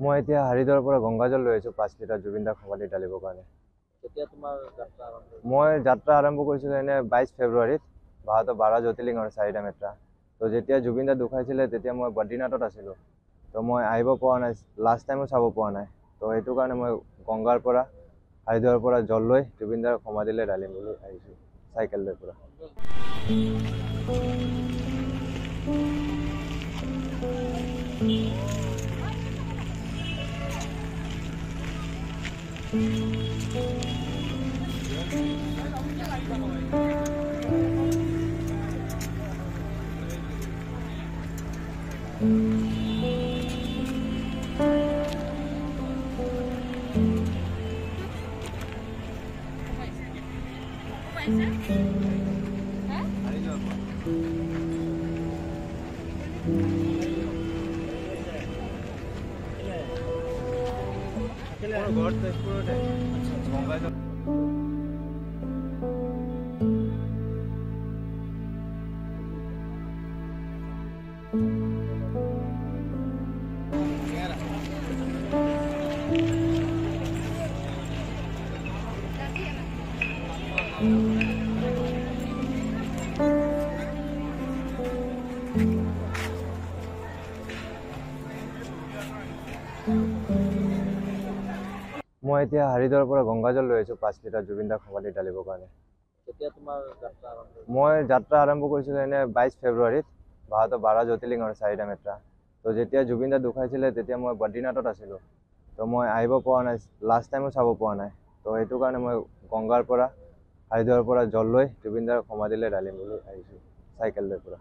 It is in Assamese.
মই এতিয়া হাৰিদৰ পৰা গংগাজল লৈ আহিছোঁ 5 লিটাৰ জুবিন দাক সমাধি ঢালিবৰ কাৰণে। মই যাত্ৰা আৰম্ভ কৰিছিলোঁ এনে 22 ফেব্ৰুৱাৰীত। ভাৰতৰ 12 জ্যোতিৰ্লিংগৰ 4টা মেত্ৰা। তো যেতিয়া জুবিন দা ঢুকাইছিলে তেতিয়া মই বদ্ৰীনাথত আছিলোঁ। তো মই আহিব পৰা নাই, লাষ্ট টাইমো চাব পৰা নাই। তো সেইটো কাৰণে মই গংগাৰ পৰা হাৰিদৰ পৰা জল লৈ জুবিন দাৰ সমাধিলৈ ঢালিম বুলি আহিছোঁ চাইকেল লৈ পৰা। মই এতিয়া হাৰিদৰ পৰা গংগাজল লৈ আহিছোঁ 5 লিটাৰ জুবিন দাক সমাধি ঢালিবৰ কাৰণে। মই যাত্ৰা আৰম্ভ কৰিছিলোঁ এনে 22 ফেব্ৰুৱাৰীত। ভাৰতৰ 12 জ্যোতিৰ্লিংগৰ 4টা মেত্ৰা। তো যেতিয়া জুবিন দা ঢুকাইছিলে তেতিয়া মই বদ্ৰীনাথত আছিলোঁ। তো মই আহিব পৰা নাই, লাষ্ট টাইমো চাব পৰা নাই। তো সেইটো কাৰণে মই গংগাৰ পৰা হাৰিদৰ পৰা জল লৈ জুবিন দাৰ সমাধিলৈ ঢালিম বুলি আহিছোঁ চাইকেল লৈ পৰা।